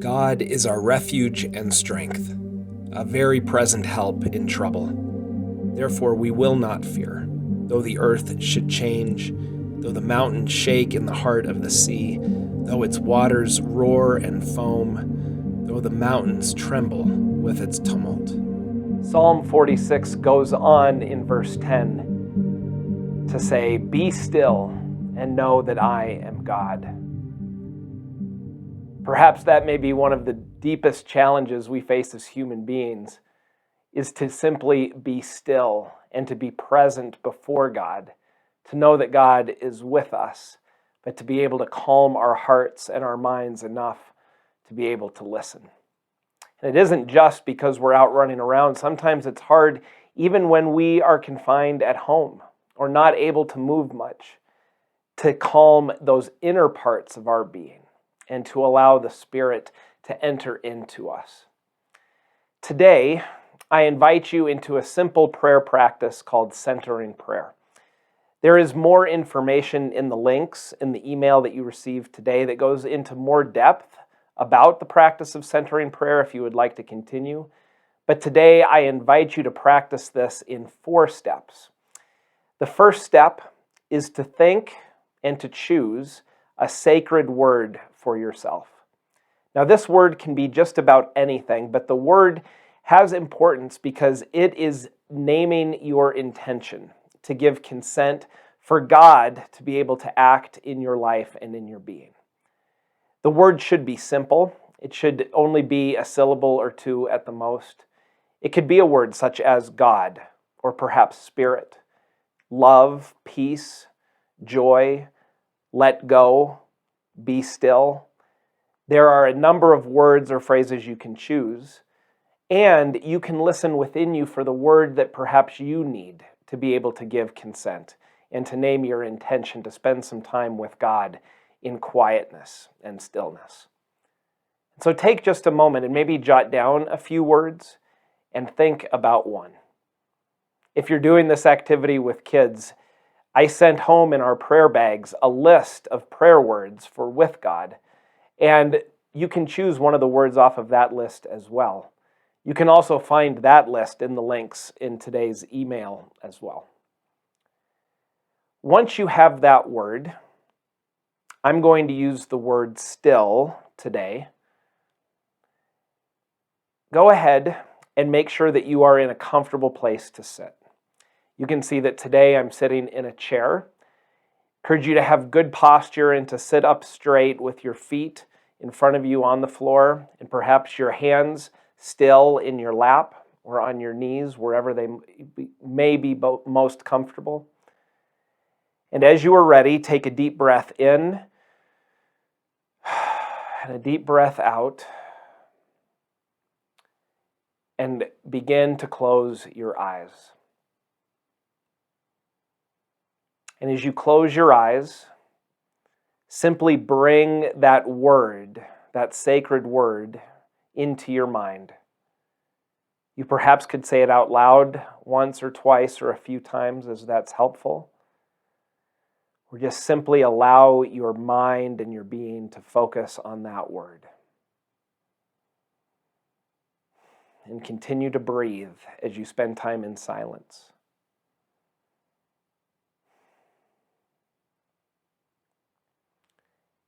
God is our refuge and strength, a very present help in trouble. Therefore we will not fear, though the earth should change, though the mountains shake in the heart of the sea, though its waters roar and foam, though the mountains tremble with its tumult. Psalm 46 goes on in verse 10 to say, "Be still and know that I am God." Perhaps that may be one of the deepest challenges we face as human beings, is to simply be still and to be present before God, to know that God is with us, but to be able to calm our hearts and our minds enough to be able to listen. And it isn't just because we're out running around. Sometimes it's hard even when we are confined at home or not able to move much, to calm those inner parts of our being and to allow the Spirit to enter into us. Today, I invite you into a simple prayer practice called centering prayer. There is more information in the links in the email that you received today that goes into more depth about the practice of centering prayer if you would like to continue. But today, I invite you to practice this in 4 steps. The first step is to think and to choose a sacred word for yourself. Now, this word can be just about anything, but the word has importance because it is naming your intention to give consent for God to be able to act in your life and in your being. The word should be simple. It should only be a syllable or 2 at the most. It could be a word such as God, or perhaps Spirit, love, peace, joy, let go, be still. There are a number of words or phrases you can choose, and you can listen within you for the word that perhaps you need to be able to give consent and to name your intention to spend some time with God in quietness and stillness. So take just a moment and maybe jot down a few words and think about one. If you're doing this activity with kids, I sent home in our prayer bags a list of prayer words for with God, and you can choose one of the words off of that list as well. You can also find that list in the links in today's email as well. Once you have that word, I'm going to use the word still today. Go ahead and make sure that you are in a comfortable place to sit. You can see that today I'm sitting in a chair. I encourage you to have good posture and to sit up straight with your feet in front of you on the floor and perhaps your hands still in your lap or on your knees, wherever they may be most comfortable. And as you are ready, take a deep breath in and a deep breath out, and begin to close your eyes. And as you close your eyes, simply bring that word, that sacred word, into your mind. You perhaps could say it out loud once or twice or a few times as that's helpful. Or just simply allow your mind and your being to focus on that word. And continue to breathe as you spend time in silence.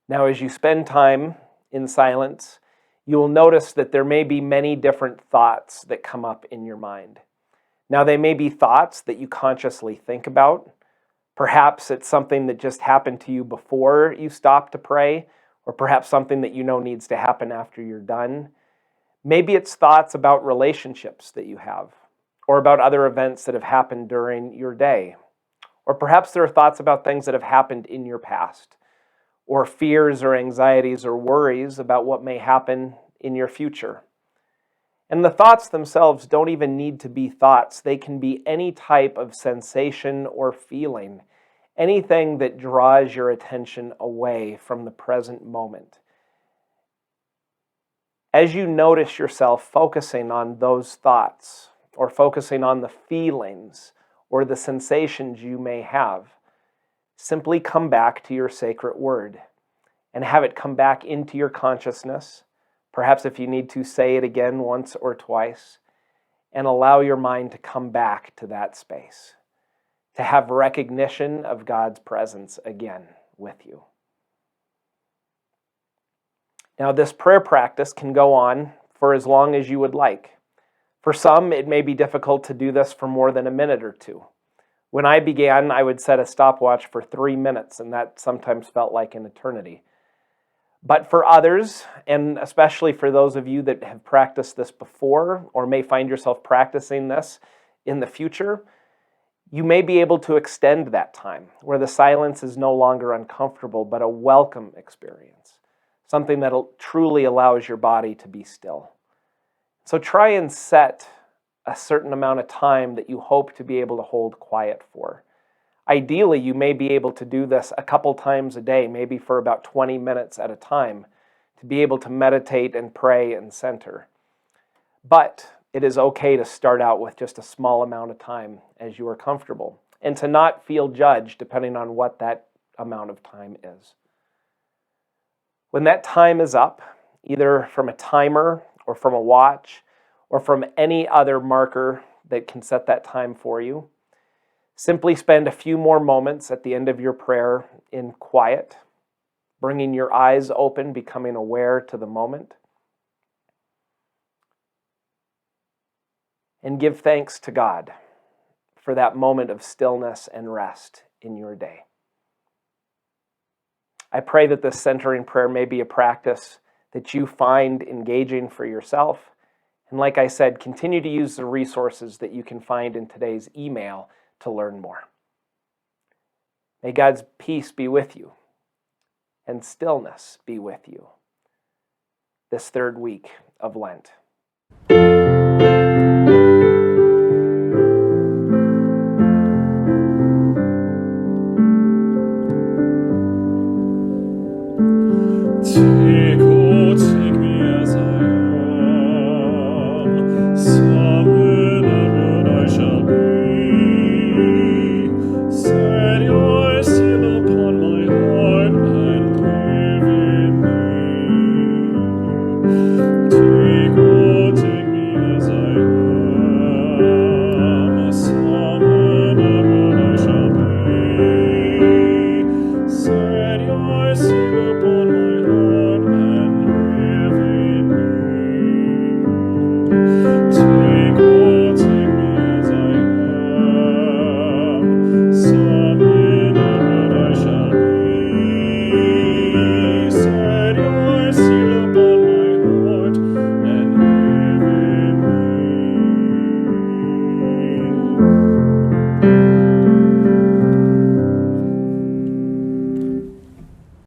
Now, as you spend time in silence, you will notice that there may be many different thoughts that come up in your mind. Now, they may be thoughts that you consciously think about. Perhaps it's something that just happened to you before you stopped to pray, or perhaps something that you know needs to happen after you're done. Maybe it's thoughts about relationships that you have, or about other events that have happened during your day. Or perhaps there are thoughts about things that have happened in your past, or fears or anxieties or worries about what may happen in your future. And the thoughts themselves don't even need to be thoughts. They can be any type of sensation or feeling, anything that draws your attention away from the present moment. As you notice yourself focusing on those thoughts, or focusing on the feelings or the sensations you may have, simply come back to your sacred word and have it come back into your consciousness Perhaps if you need to, say it again once or twice, and allow your mind to come back to that space, to have recognition of God's presence again with you. Now, this prayer practice can go on for as long as you would like. For some, it may be difficult to do this for more than a minute or two. When I began, I would set a stopwatch for 3 minutes, and that sometimes felt like an eternity. But for others, and especially for those of you that have practiced this before or may find yourself practicing this in the future, you may be able to extend that time where the silence is no longer uncomfortable but a welcome experience, something that truly allows your body to be still. So try and set a certain amount of time that you hope to be able to hold quiet for. Ideally, you may be able to do this a couple times a day, maybe for about 20 minutes at a time, to be able to meditate and pray and center. But it is okay to start out with just a small amount of time as you are comfortable, and to not feel judged depending on what that amount of time is. When that time is up, either from a timer or from a watch or from any other marker that can set that time for you, simply spend a few more moments at the end of your prayer in quiet, bringing your eyes open, becoming aware to the moment. And give thanks to God for that moment of stillness and rest in your day. I pray that this centering prayer may be a practice that you find engaging for yourself. And like I said, continue to use the resources that you can find in today's email to learn more. May God's peace be with you and stillness be with you this third week of Lent. Take me as I am, some whenever I shall be. Set your seal upon my heart and live in me. Take me as I am, some whenever I shall be. Set your seal upon my heart and live in me. Take me as I am, some whenever I shall be. Set your seal upon my heart and live in me.